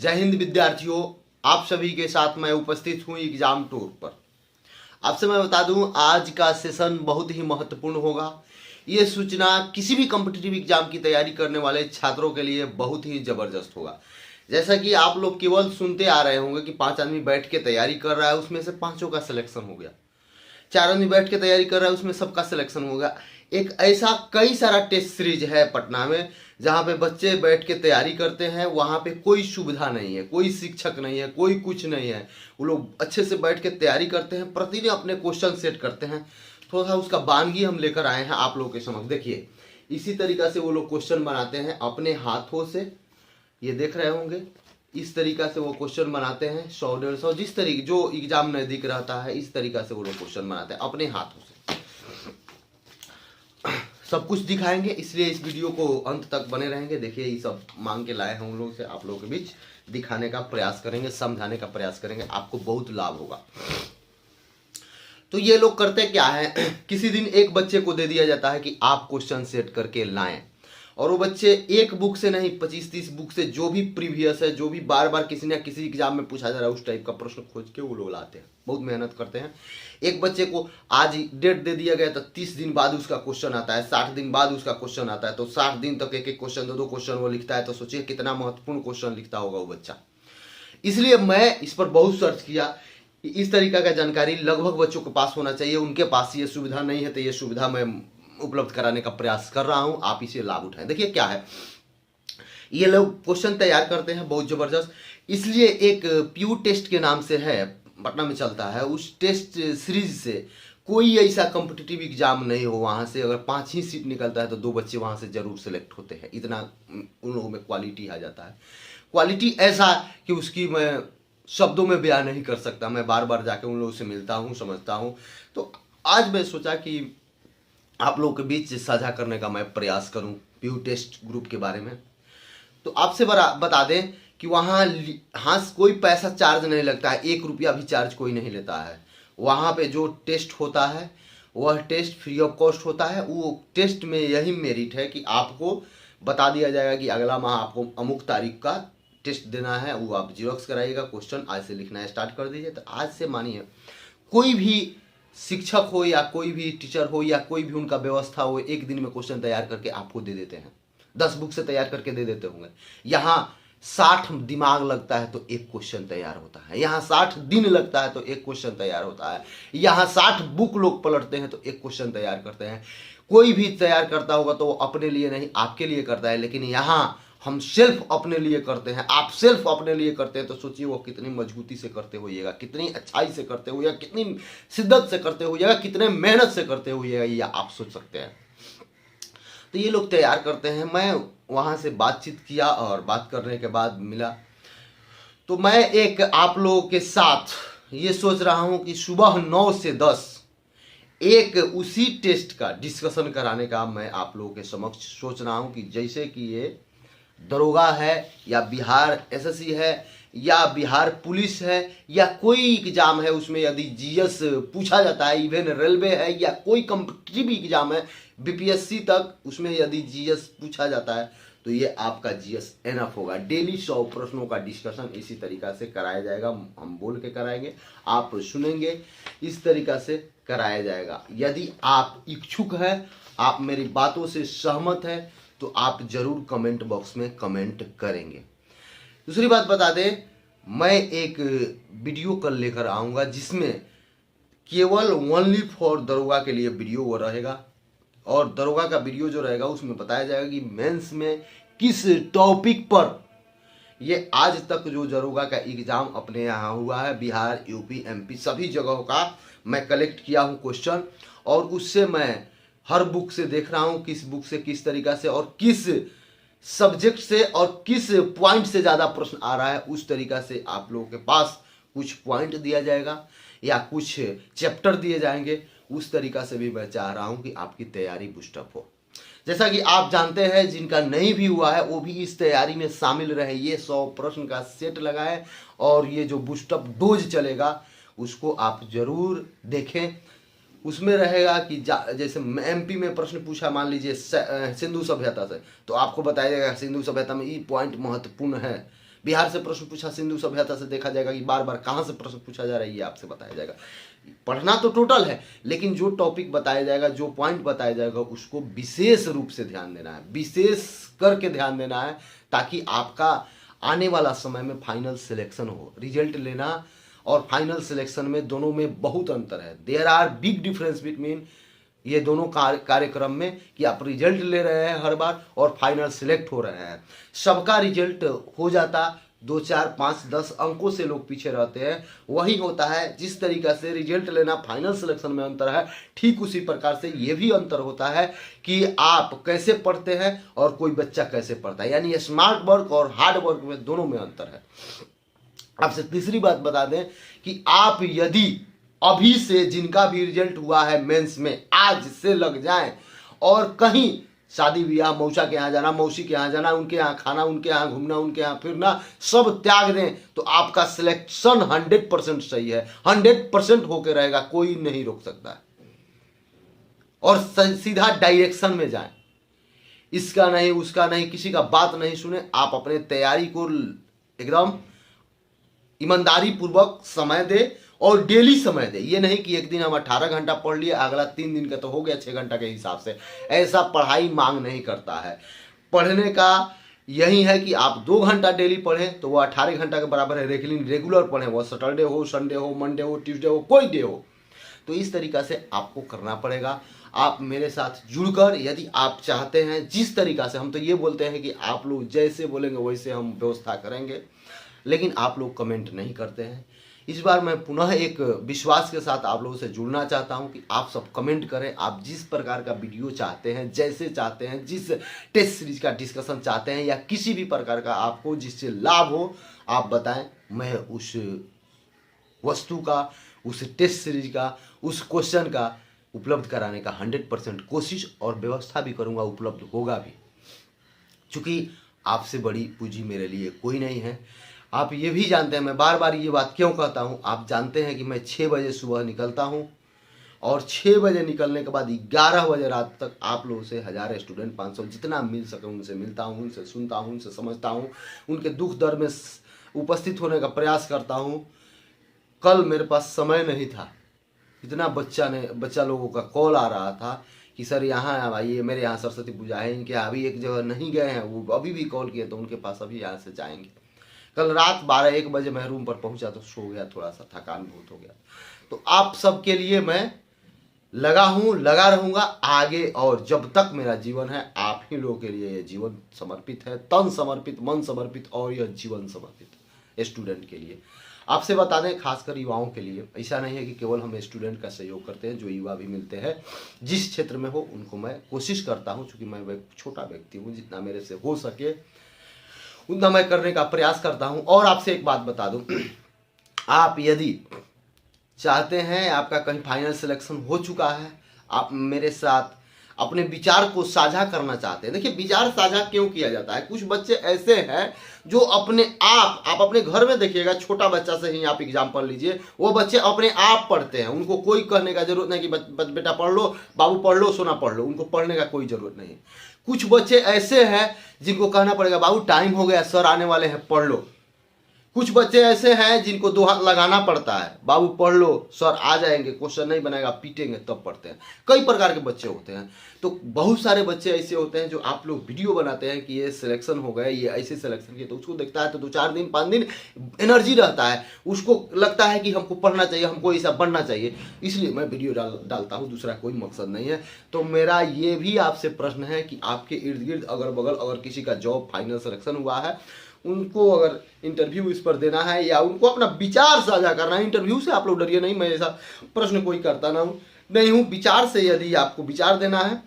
जय हिंद विद्यार्थियों, आप सभी के साथ मैं उपस्थित हूं एग्जाम टूर पर। आपसे मैं बता दूं, आज का सेशन बहुत ही महत्वपूर्ण होगा। ये सूचना किसी भी कॉम्पिटिटिव एग्जाम की तैयारी करने वाले छात्रों के लिए बहुत ही जबरदस्त होगा। जैसा कि आप लोग केवल सुनते आ रहे होंगे कि 5 आदमी बैठ के तैयारी कर रहा है, उसमें से 5 का सिलेक्शन हो गया। 4 आदमी बैठ के तैयारी कर रहा है, उसमें सबका सिलेक्शन होगा। एक ऐसा कई सारा टेस्ट सीरीज है पटना में, जहाँ पे बच्चे बैठ के तैयारी करते हैं। वहाँ पे कोई सुविधा नहीं है, कोई शिक्षक नहीं है, कोई कुछ नहीं है। वो लोग अच्छे से बैठ के तैयारी करते हैं, प्रतिदिन अपने क्वेश्चन सेट करते हैं। थोड़ा सा उसका वानगी हम लेकर आए हैं आप लोगों के समक्ष। देखिए, इसी तरीका से वो लोग क्वेश्चन बनाते हैं अपने हाथों से। ये देख रहे होंगे, इस तरीका से वो क्वेश्चन बनाते हैं। 100-150 जिस तरीके जो एग्जाम नजदीक रहता है, इस तरीका से वो लोग क्वेश्चन बनाते हैं अपने हाथों से। सब कुछ दिखाएंगे, इसलिए इस वीडियो को अंत तक बने रहेंगे। देखिए, ये सब मांग के लाए हैं हम लोग से, आप लोगों के बीच दिखाने का प्रयास करेंगे, समझाने का प्रयास करेंगे, आपको बहुत लाभ होगा। तो ये लोग करते क्या है, किसी दिन एक बच्चे को दे दिया जाता है कि आप क्वेश्चन सेट करके लाएं, और वो बच्चे एक बुक से नहीं 25-30 बुक से, जो भी प्रीवियस है, जो भी बार बार किसी न किसी एग्जाम में पूछा जा रहा है, उस टाइप का प्रश्न खोज के वो लोग लाते हैं। बहुत मेहनत करते हैं। एक बच्चे को आज डेट दे दिया गया तो 30 दिन बाद उसका क्वेश्चन आता है, 60 दिन बाद उसका क्वेश्चन आता है। तो 60 दिन तक एक एक क्वेश्चन, 2-2 क्वेश्चन वो लिखता है। तो सोचिए कितना महत्वपूर्ण क्वेश्चन लिखता होगा वो बच्चा। इसलिए मैं इस पर बहुत सर्च किया। इस तरीका का जानकारी लगभग बच्चों के पास होना चाहिए। उनके पास ये सुविधा नहीं है, तो ये सुविधा मैं उपलब्ध कराने का प्रयास कर रहा हूं। आप इसे लाभ उठाएं। देखिए क्या है, ये लोग क्वेश्चन तैयार करते हैं बहुत जबरदस्त। इसलिए एक पीयू टेस्ट के नाम से है, पटना में चलता है। उस टेस्ट सीरीज से कोई ऐसा कॉम्पिटिटिव एग्जाम नहीं हो, वहां से अगर 5 ही सीट निकलता है तो 2 बच्चे वहां से जरूर सेलेक्ट होते हैं। इतना उन लोगों में क्वालिटी आ जाता है। क्वालिटी ऐसा कि उसकी मैं शब्दों में बयान नहीं कर सकता। मैं बार बार जाके उन लोगों से मिलता हूँ, समझता हूँ। तो आज मैं सोचा कि आप लोगों के बीच साझा करने का मैं प्रयास करूं पीयू टेस्ट ग्रुप के बारे में। तो आपसे बता दें कि वहाँ कोई पैसा चार्ज नहीं लगता है, 1 रुपया भी चार्ज कोई नहीं लेता है। वहाँ पे जो टेस्ट होता है वह टेस्ट फ्री ऑफ कॉस्ट होता है। वो टेस्ट में यही मेरिट है कि आपको बता दिया जाएगा कि अगला माह आपको अमुक तारीख का टेस्ट देना है। वो आप जीरोक्स कराइएगा, क्वेश्चन आज से लिखना स्टार्ट कर दीजिए। तो आज से मानिए कोई भी शिक्षक हो या कोई भी टीचर हो या कोई भी उनका व्यवस्था हो, एक दिन में क्वेश्चन तैयार करके आपको दे देते हैं। 10 बुक से तैयार करके दे देते होंगे। यहाँ 60 दिमाग लगता है तो एक क्वेश्चन तैयार होता है। यहाँ 60 दिन लगता है तो एक क्वेश्चन तैयार होता है। यहाँ 60 बुक लोग पलटते हैं तो एक क्वेश्चन तैयार करते हैं। कोई भी तैयार करता होगा तो वो अपने लिए नहीं, आपके लिए करता है। लेकिन यहाँ हम सेल्फ अपने लिए करते हैं, आप सेल्फ अपने लिए करते हैं। तो सोचिए वो कितनी मजबूती से करते होइएगा, कितनी अच्छाई से करते होइएगा, कितनी शिद्दत से करते होइएगा, कितने मेहनत से करते होइएगा, ये आप सोच सकते हैं। तो ये लोग तैयार करते हैं। मैं वहां से बातचीत किया और बात करने के बाद मिला, तो मैं एक आप लोगों के साथ ये सोच रहा हूं कि सुबह 9 से 10 एक उसी टेस्ट का डिस्कशन कराने का मैं आप लोगों के समक्ष सोच रहा हूं। कि जैसे कि ये दरोगा है या बिहार एसएससी है या बिहार पुलिस है या कोई एग्जाम है, उसमें यदि जीएस पूछा जाता है, इवन रेलवे है या कोई कॉम्पिटिटिव एग्जाम है बीपीएससी तक, उसमें यदि जीएस पूछा जाता है तो ये आपका जीएस एनफ होगा। डेली 100 प्रश्नों का डिस्कशन इसी तरीका से कराया जाएगा। हम बोल के कराएंगे, आप सुनेंगे, इस तरीका से कराया जाएगा। यदि आप इच्छुक है, आप मेरी बातों से सहमत है, तो आप जरूर कमेंट बॉक्स में कमेंट करेंगे। दूसरी बात बता दें, मैं एक वीडियो कल लेकर आऊँगा जिसमें केवल ओनली फॉर दरोगा के लिए वीडियो वो रहेगा। और दरोगा का वीडियो जो रहेगा उसमें बताया जाएगा कि मेंस में किस टॉपिक पर ये आज तक जो दरोगा का एग्जाम अपने यहाँ हुआ है, बिहार, यूपी, एमपी सभी जगहों का मैं कलेक्ट किया हूँ क्वेश्चन। और उससे मैं हर बुक से देख रहा हूँ किस बुक से किस तरीका से और किस सब्जेक्ट से और किस पॉइंट से ज़्यादा प्रश्न आ रहा है। उस तरीका से आप लोगों के पास कुछ पॉइंट दिया जाएगा या कुछ चैप्टर दिए जाएंगे। उस तरीका से भी मैं चाह रहा हूँ कि आपकी तैयारी बूस्टअप हो। जैसा कि आप जानते हैं, जिनका नहीं भी हुआ है वो भी इस तैयारी में शामिल रहे। ये 100 प्रश्न का सेट लगाएं और ये जो बूस्टअप डोज चलेगा उसको आप जरूर देखें। उसमें रहेगा कि जैसे एमपी में प्रश्न पूछा, मान लीजिए सिंधु सभ्यता से, तो आपको बताया जाएगा सिंधु सभ्यता में ये पॉइंट महत्वपूर्ण है। बिहार से प्रश्न पूछा, सिंधु सभ्यता से देखा जाएगा कि बार बार कहाँ से प्रश्न पूछा जा रहा है ये आपसे बताया जाएगा। पढ़ना तो टोटल है, लेकिन जो टॉपिक बताया जाएगा, जो पॉइंट बताया जाएगा, उसको विशेष रूप से ध्यान देना है, विशेष करके ध्यान देना है, ताकि आपका आने वाला समय में फाइनल सिलेक्शन हो। रिजल्ट लेना और फाइनल सिलेक्शन में दोनों में बहुत अंतर है। There are big difference between ये दोनों कार्यक्रम में, कि आप रिजल्ट ले रहे हैं हर बार और फाइनल सिलेक्ट हो रहे हैं। सबका रिजल्ट हो जाता 2, 4, 5, 10 अंकों से लोग पीछे रहते हैं, वही होता है। जिस तरीका से रिजल्ट लेना फाइनल सिलेक्शन में अंतर है, ठीक उसी प्रकार से ये भी अंतर होता है कि आप कैसे पढ़ते हैं और कोई बच्चा कैसे पढ़ता है। यानी स्मार्ट वर्क और हार्ड वर्क में दोनों में अंतर है। आपसे तीसरी बात बता दें कि आप यदि अभी से जिनका भी रिजल्ट हुआ है मेंस में, आज से लग जाएं और कहीं शादी ब्याह, मौसा के यहाँ जाना, मौसी के यहाँ जाना, उनके यहाँ खाना, उनके यहाँ घूमना, उनके यहाँ फिरना, सब त्याग दें, तो आपका सिलेक्शन 100% सही है, 100% होके रहेगा, कोई नहीं रोक सकता है। और सीधा डायरेक्शन में जाएं, इसका नहीं उसका नहीं, किसी का बात नहीं सुने। आप अपने तैयारी को एकदम ईमानदारी पूर्वक समय दे और डेली समय दे। ये नहीं कि एक दिन हम 18 घंटा पढ़ लिए, अगला 3 दिन का तो हो गया 6 घंटा के हिसाब से। ऐसा पढ़ाई मांग नहीं करता है। पढ़ने का यही है कि आप 2 घंटा डेली पढ़ें तो वो 18 घंटा के बराबर है। लेकिन रेगुलर पढ़ें, वो सैटरडे हो, संडे हो, मंडे हो, ट्यूसडे हो, कोई डे हो। तो इस तरीका से आपको करना पड़ेगा। आप मेरे साथ जुड़कर यदि आप चाहते हैं, जिस तरीका से हम तो ये बोलते हैं कि आप लोग जैसे बोलेंगे वैसे हम व्यवस्था करेंगे, लेकिन आप लोग कमेंट नहीं करते हैं। इस बार मैं पुनः एक विश्वास के साथ आप लोगों से जुड़ना चाहता हूं कि आप सब कमेंट करें। आप जिस प्रकार का वीडियो चाहते हैं, जैसे चाहते हैं, जिस टेस्ट सीरीज का डिस्कशन चाहते हैं, या किसी भी प्रकार का आपको जिससे लाभ हो, आप बताएं। मैं उस वस्तु का, उस टेस्ट सीरीज का, उस क्वेश्चन का उपलब्ध कराने का 100% कोशिश और व्यवस्था भी करूंगा, उपलब्ध होगा भी। चूँकि आपसे बड़ी पूंजी मेरे लिए कोई नहीं है। आप ये भी जानते हैं, मैं बार बार ये बात क्यों कहता हूँ, आप जानते हैं कि मैं 6 बजे सुबह निकलता हूँ और 6 बजे निकलने के बाद 11 बजे रात तक आप लोगों से 1000 स्टूडेंट, 500 जितना मिल सके उनसे मिलता हूँ, उनसे सुनता हूँ, उनसे समझता हूँ, उनके दुख दर्द में उपस्थित होने का प्रयास करता हूँ। कल मेरे पास समय नहीं था, इतना बच्चा लोगों का कॉल आ रहा था कि सर यहाँ आइए, मेरे यहाँ सरस्वती पूजा है, इनके अभी एक जगह नहीं गए हैं, वो अभी भी कॉल किए तो उनके पास अभी यहाँ से जाएंगे। कल रात 12-1 बजे मैं रूम पर पहुंचा तो सो गया, थोड़ा सा थकान बहुत हो गया। तो आप सबके लिए मैं लगा हूं, लगा रहूंगा आगे, और जब तक मेरा जीवन है आप ही लोगों के लिए ये जीवन समर्पित है, तन समर्पित, मन समर्पित, और यह जीवन समर्पित स्टूडेंट के लिए। आपसे बता दें, खासकर युवाओं के लिए, ऐसा नहीं है कि केवल हम स्टूडेंट का सहयोग करते हैं, जो युवा भी मिलते हैं जिस क्षेत्र में हो उनको मैं कोशिश करता हूँ, चूँकि मैं एक छोटा व्यक्ति हूँ, जितना मेरे से हो सके उतना मैं करने का प्रयास करता हूं। और आपसे एक बात बता दूं, आप यदि चाहते हैं, आपका कहीं फाइनल सिलेक्शन हो चुका है, आप मेरे साथ अपने विचार को साझा करना चाहते हैं। देखिए, विचार साझा क्यों किया जाता है, कुछ बच्चे ऐसे हैं जो अपने आप अपने घर में देखिएगा, छोटा बच्चा से ही आप एग्जाम्पल लीजिए, वो बच्चे अपने आप पढ़ते हैं, उनको कोई कहने का जरूरत नहीं कि बेटा पढ़ लो, बाबू पढ़ लो, सोना पढ़ लो, उनको पढ़ने का कोई जरूरत नहीं। कुछ बच्चे ऐसे हैं जिनको कहना पड़ेगा बाबू टाइम हो गया, सर आने वाले हैं, पढ़ लो। कुछ बच्चे ऐसे हैं जिनको 2 हाथ लगाना पड़ता है, बाबू पढ़ लो, सर आ जाएंगे, क्वेश्चन नहीं बनाएगा, पीटेंगे तब पढ़ते हैं। कई प्रकार के बच्चे होते हैं। तो बहुत सारे बच्चे ऐसे होते हैं जो आप लोग वीडियो बनाते हैं कि ये सिलेक्शन हो गए, ये ऐसे सिलेक्शन किए, तो उसको देखता है तो 2-4 दिन 5 दिन एनर्जी रहता है, उसको लगता है कि हमको पढ़ना चाहिए, हमको ऐसा बनना चाहिए, इसलिए मैं वीडियो डालता हूँ, दूसरा कोई मकसद नहीं है। तो मेरा ये भी आपसे प्रश्न है कि आपके इर्द गिर्द अगल बगल अगर किसी का जॉब फाइनल सिलेक्शन हुआ है, उनको अगर इंटरव्यू इस पर देना है या उनको अपना विचार साझा करना है, इंटरव्यू से आप लोग डरिए नहीं, मैं ऐसा प्रश्न कोई करता नहीं हूँ। विचार से यदि आपको विचार देना है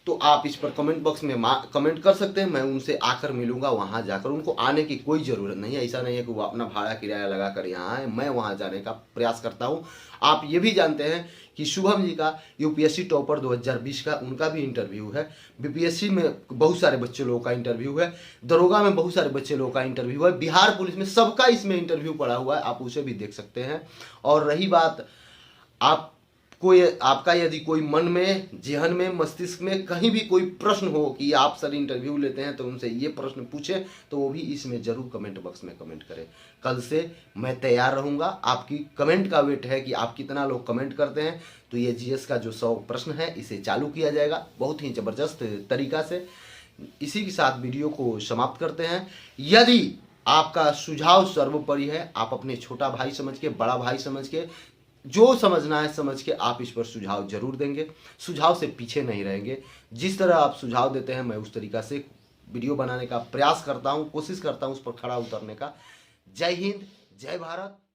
तो आप इस पर कमेंट बॉक्स में कमेंट कर सकते हैं, मैं उनसे आकर मिलूंगा। वहाँ जाकर उनको आने की कोई ज़रूरत नहीं है, ऐसा नहीं है कि वो अपना भाड़ा किराया लगा कर यहाँ आए, मैं वहाँ जाने का प्रयास करता हूँ। आप ये भी जानते हैं कि शुभम जी का यूपीएससी टॉपर 2020 का उनका भी इंटरव्यू है, बीपीएससी में बहुत सारे बच्चे लोगों का इंटरव्यू है, दरोगा में बहुत सारे बच्चे लोगों का इंटरव्यू है, बिहार पुलिस में, सबका इसमें इंटरव्यू पड़ा हुआ है, आप उसे भी देख सकते हैं। और रही बात आप कोई आपका यदि कोई मन में, जेहन में, मस्तिष्क में कहीं भी कोई प्रश्न हो कि आप सर इंटरव्यू लेते हैं तो उनसे ये प्रश्न पूछे, तो वो भी इसमें जरूर कमेंट बॉक्स में कमेंट करें। कल से मैं तैयार रहूँगा। आपकी कमेंट का वेट है कि आप कितना लोग कमेंट करते हैं। तो ये जीएस का जो 100 प्रश्न है इसे चालू किया जाएगा बहुत ही ज़बरदस्त तरीका से। इसी के साथ वीडियो को समाप्त करते हैं। यदि आपका सुझाव सर्वोपरि है, आप अपने छोटा भाई समझ के, बड़ा भाई समझ के, जो समझना है समझ के आप इस पर सुझाव जरूर देंगे। सुझाव से पीछे नहीं रहेंगे। जिस तरह आप सुझाव देते हैं मैं उस तरीका से वीडियो बनाने का प्रयास करता हूं, कोशिश करता हूं उस पर खड़ा उतरने का। जय हिंद, जय भारत।